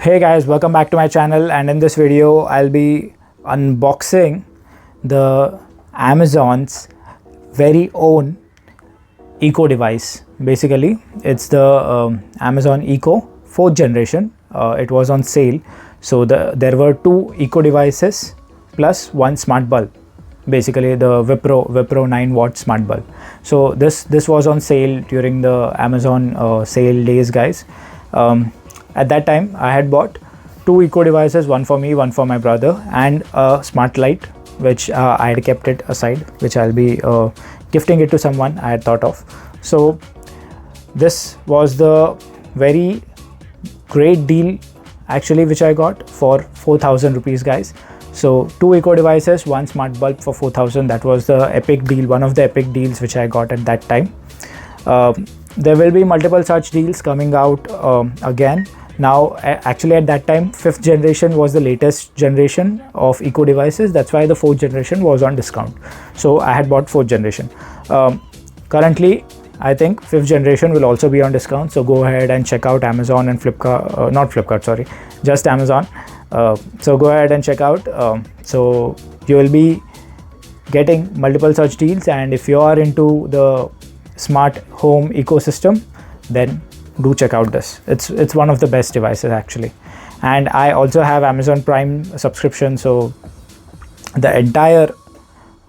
Hey guys, welcome back to my channel, and in this video I'll be unboxing the Amazon's very own Eco device. Basically it's the Amazon Eco 4th generation. It was on sale, so there were two Eco devices plus one smart bulb, basically the Wipro 9 watt smart bulb. So this was on sale during the Amazon sale days, guys. At that time I had bought two Eco devices, one for me, one for my brother, and a smart light which I had kept it aside, which I'll be gifting it to someone I had thought of. So this was the very great deal actually which I got for 4,000 rupees, guys. So two Eco devices, one smart bulb for 4,000. That was the epic deal, one of the epic deals which I got at that time. There will be multiple such deals coming out again. Now actually at that time 5th generation was the latest generation of Eco devices. That's why the 4th generation was on discount, so I had bought 4th generation. Currently I think 5th generation will also be on discount, so go ahead and check out Amazon and Flipkart, not Flipkart, sorry, just Amazon. So go ahead and check out. So you will be getting multiple such deals, and if you are into the smart home ecosystem, then do check out this. It's one of the best devices actually. And I also have Amazon Prime subscription, so the entire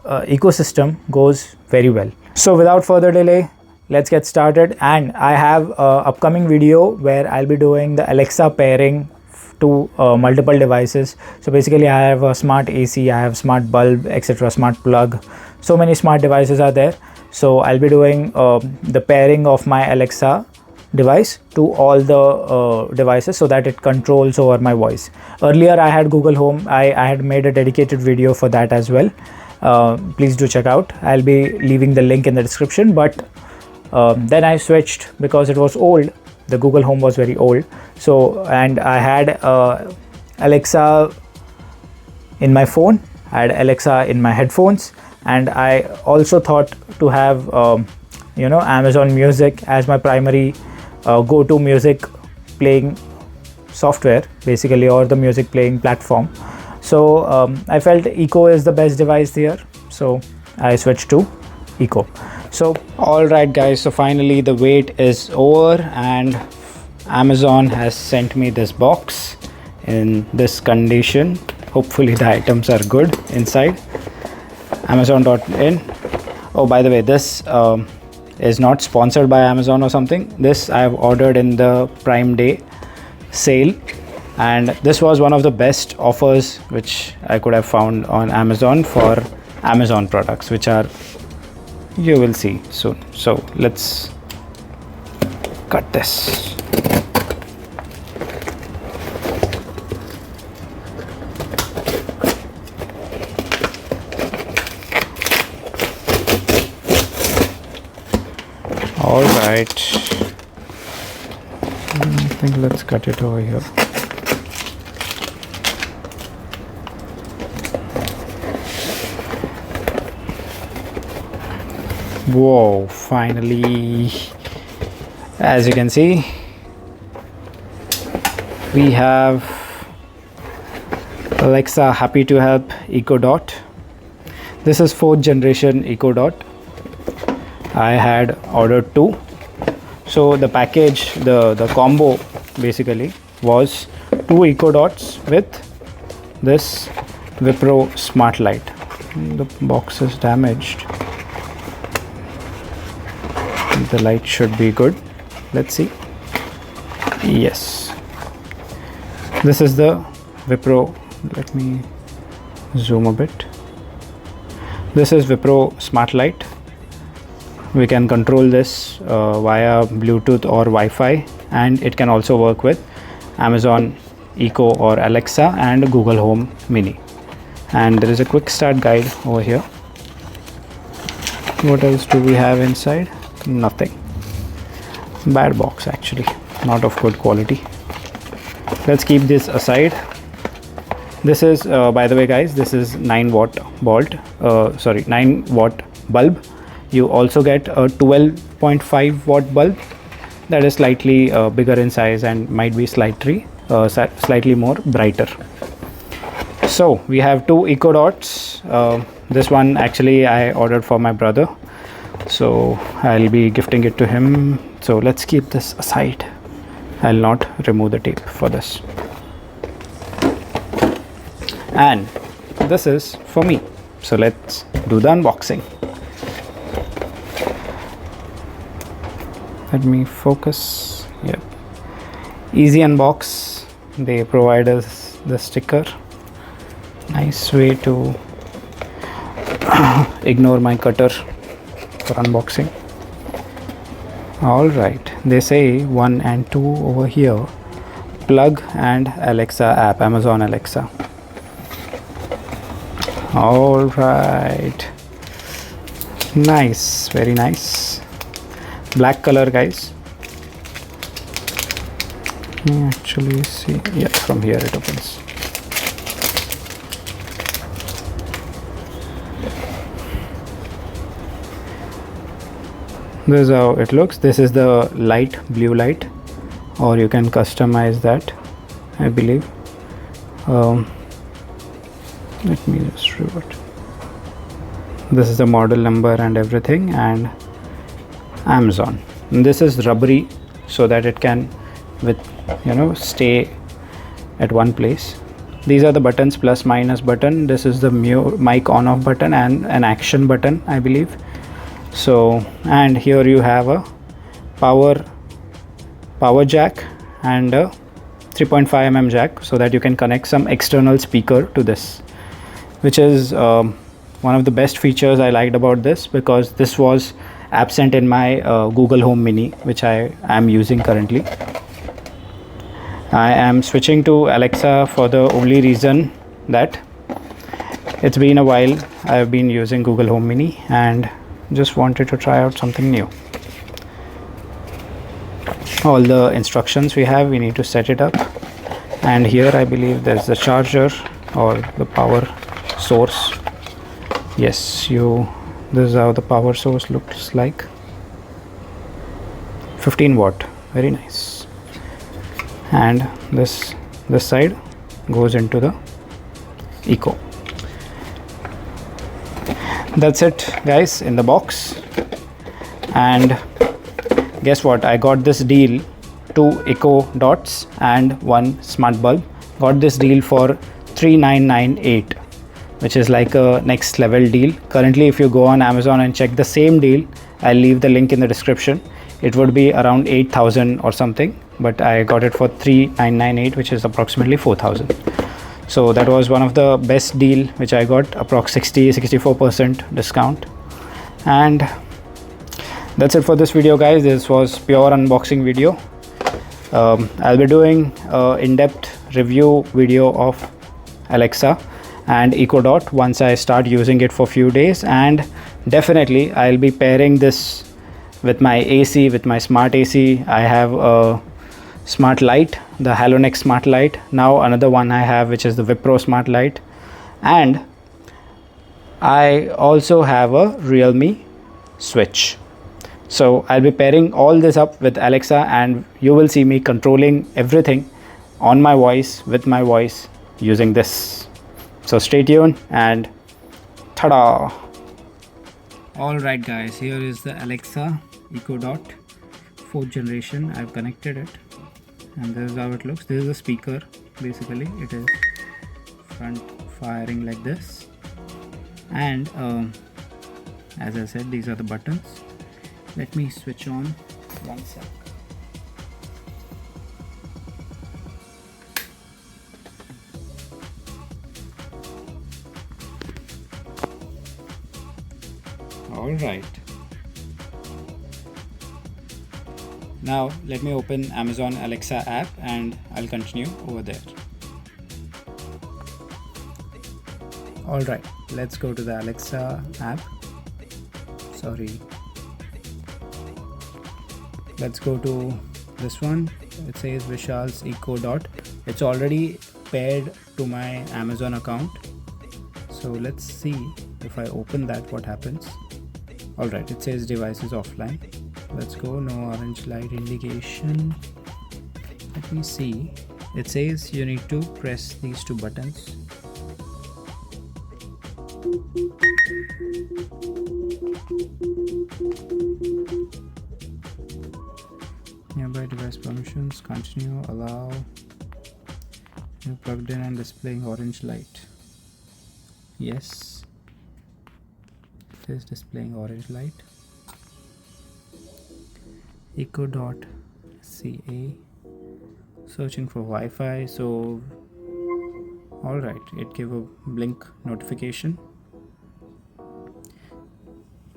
ecosystem goes very well. So without further delay, let's get started. And I have a upcoming video where I'll be doing the Alexa pairing to multiple devices. So basically I have a smart AC, I have smart bulb, etc., smart plug. So many smart devices are there. So I'll be doing the pairing of my Alexa device to all the devices so that it controls over my voice. Earlier I had Google Home. I had made a dedicated video for that as well. Please do check out. I'll be leaving the link in the description. But then I switched because it was old. The Google Home was very old. So, and I had Alexa in my phone, I had Alexa in my headphones, and I also thought to have Amazon Music as my primary go-to music playing software, basically, or the music playing platform. So I felt Eco is the best device here, so I switched to Eco. So alright guys, so finally the wait is over and Amazon has sent me this box in this condition. Hopefully the items are good inside. Amazon.in. Oh, by the way, this is not sponsored by Amazon or something. This I have ordered in the Prime Day sale, and this was one of the best offers which I could have found on Amazon for Amazon products, which are, you will see soon. So let's cut this. All right, I think let's cut it over here. Whoa, finally, as you can see, we have Alexa Happy to Help Eco Dot. This is 4th generation Eco Dot. I had ordered two. So the package, the combo basically was two Eco Dots with this Wipro smart light. The box is damaged. The light should be good. Let's see. Yes, this is the Wipro. Let me zoom a bit. This is Wipro smart light. We can control this via Bluetooth or Wi-Fi, and it can also work with Amazon Echo or Alexa and Google Home Mini. And there is a quick start guide over here. What else do we have inside? Nothing. Bad box actually, not of good quality. Let's keep this aside. This is by the way guys, this is 9 watt 9 watt bulb. You also get a 12.5 watt bulb that is slightly bigger in size and might be slightly slightly more brighter. So we have two Eco Dots. This one actually I ordered for my brother, so I'll be gifting it to him. So let's keep this aside. I'll not remove the tape for this. And this is for me. So let's do the unboxing. Let me focus. Yep. Easy unbox. They provide us the sticker. Nice way to ignore my cutter for unboxing. Alright, they say 1 and 2 over here. Plug and Alexa app, Amazon Alexa. Alright, nice, very nice. Black color, guys. Let me actually see. Yeah, from here it opens. This is how it looks. This is the light, blue light, or you can customize that, I believe. Let me just revert. This is the model number and everything, and Amazon. And this is rubbery so that it can stay at one place. These are the buttons, plus minus button. This is the mic on off button and an action button, I believe. So, and here you have a power jack and a 3.5 mm jack, so that you can connect some external speaker to this, which is one of the best features I liked about this, because this was absent in my Google Home Mini, which I am using currently. I am switching to Alexa for the only reason that it's been a while I've been using Google Home Mini and just wanted to try out something new. All the instructions we have, we need to set it up, and here I believe there's the charger or the power source. Yes, this is how the power source looks like. 15 watt, very nice. And this side goes into the Eco. That's it, guys, in the box. And guess what, I got this deal, 2 Eco Dots and 1 smart bulb. Got this deal for 3998, which is like a next level deal. Currently, if you go on Amazon and check the same deal, I'll leave the link in the description, it would be around 8,000 or something, but I got it for 3998, which is approximately 4,000. So that was one of the best deal which I got, approx 64% discount. And that's it for this video, guys. This was pure unboxing video. I'll be doing in-depth review video of Alexa and Eco Dot once I start using it for a few days, and definitely I'll be pairing this with my AC, with my smart AC. I have a smart light, the Halonex smart light. Now another one I have, which is the Wipro smart light, and I also have a Realme switch. So I'll be pairing all this up with Alexa, and you will see me controlling everything on my voice, with my voice, using this. So stay tuned, and ta-da! Alright guys, here is the Alexa Eco Dot 4th generation. I've connected it, and this is how it looks. This is a speaker, basically. It is front firing like this, and as I said, these are the buttons. Let me switch on one sec. Alright. Now let me open Amazon Alexa app and I'll continue over there. Alright, let's go to the Alexa app. Sorry. Let's go to this one. It says Vishal's Eco Dot. It's already paired to my Amazon account. So let's see if I open that, what happens. Alright, it says device is offline. Let's go. No orange light indication. Let me see. It says you need to press these two buttons. Nearby device permissions, continue, allow. You're plugged in and displaying orange light. Yes, it is displaying orange light. Echo.ca, searching for Wi-Fi. So alright, it gave a blink notification.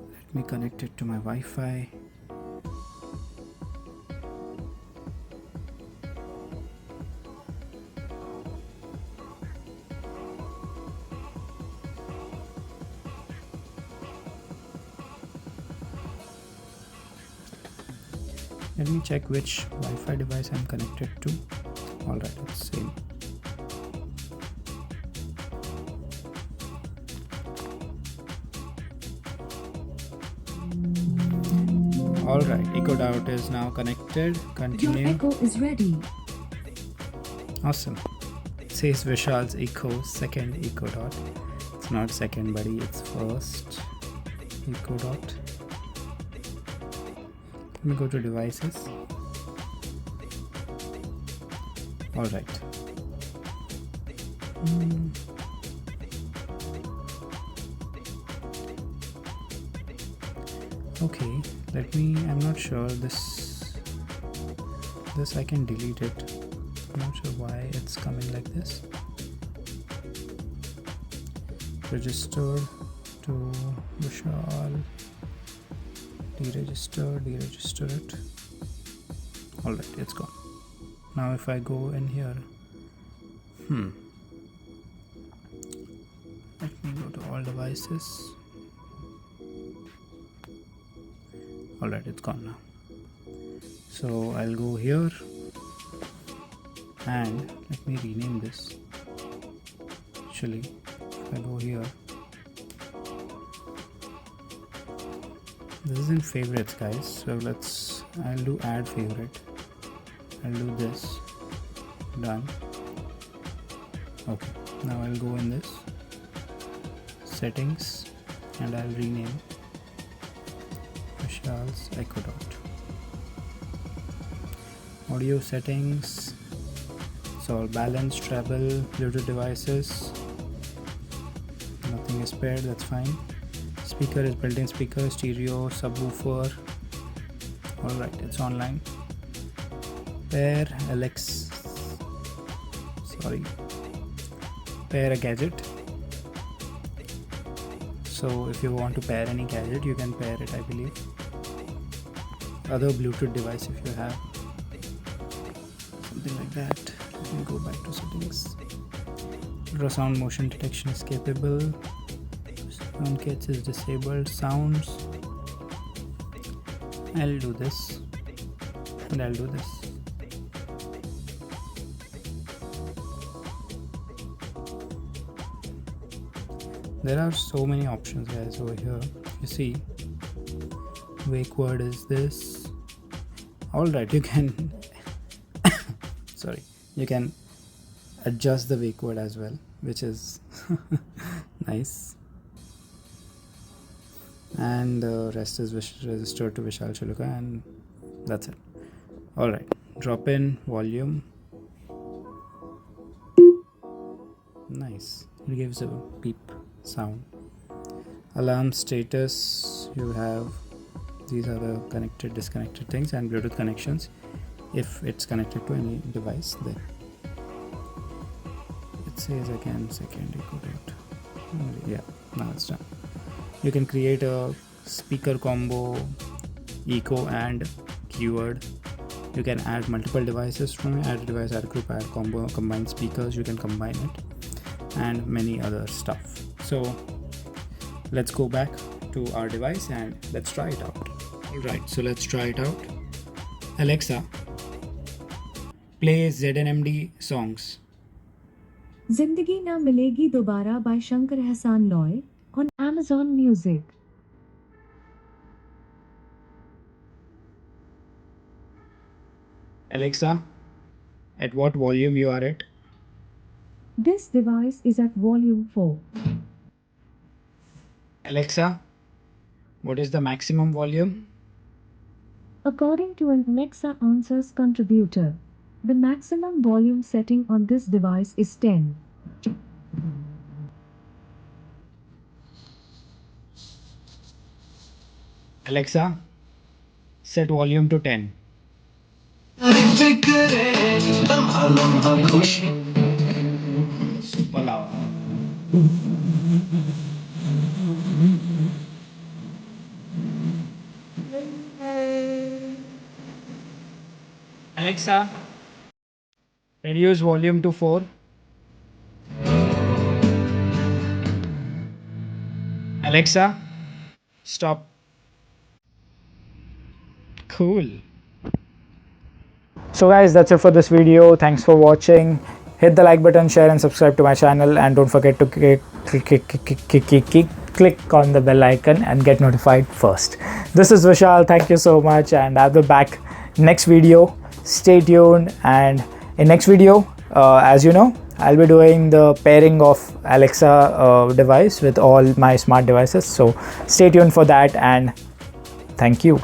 Let me connect it to my Wi-Fi. Let me check which Wi-Fi device I'm connected to. Alright, it's same. Alright, Echo Dot is now connected. Continue. Your Echo is ready. Awesome. It says Vishal's Echo, second Echo Dot. It's not second, buddy, it's first Echo Dot. Let me go to devices. Alright. Okay, I'm not sure this I can delete it. I'm not sure why it's coming like this. Register to Vishal. Deregister it. Alright, it's gone. Now if I go in here, let me go to all devices. Alright, it's gone now. So I'll go here and let me rename this. Actually, if I go here, this is in favorites, guys. So I'll do add favorite. I'll do this. Done. Okay, now I'll go in this settings and I'll rename Vishal's Echo Dot. Audio settings. It's all balanced, treble, Bluetooth devices. Nothing is paired, that's fine. Speaker is built-in speaker, stereo, subwoofer. Alright, it's online. Pair pair a gadget. So if you want to pair any gadget, you can pair it, I believe. Other Bluetooth device if you have. Something like that. Let me go back to settings. Ultrasound motion detection is capable. Sound kits is disabled. Sounds. I'll do this. And I'll do this. There are so many options, guys, over here. You see, wake word is this. Alright, you can you can adjust the wake word as well, which is nice. And the rest is registered to Vishal Chiluka, and that's it. Alright, drop in volume. Nice, it gives a beep sound. Alarm status, you have these are the connected, disconnected things, and Bluetooth connections if it's connected to any device. Then it says again second Echo Dot. Yeah, now it's done. You can create a speaker combo, echo and keyword. You can add multiple devices from it, add a device, add a group, add combo, combine speakers, you can combine it, and many other stuff. So let's go back to our device and let's try it out. Alright, so let's try it out. Alexa, play ZNMD songs. Zindagi Na Milegi Dobara by Shankar Hassan Loy on Amazon Music. Alexa, at what volume you are at. This device is at volume 4. Alexa, what is the maximum volume? According to an Alexa Answers contributor, the maximum volume setting on this device is 10. Alexa, set volume to 10. Super loud. Alexa, reduce volume to 4. Alexa, stop. Cool. So guys, that's it for this video. Thanks for watching. Hit the like button, share and subscribe to my channel, and don't forget to click on the bell icon and get notified first. This is Vishal. Thank you so much, and I'll be back next video. Stay tuned, and in next video, as you know, I'll be doing the pairing of Alexa device with all my smart devices. So stay tuned for that, and thank you.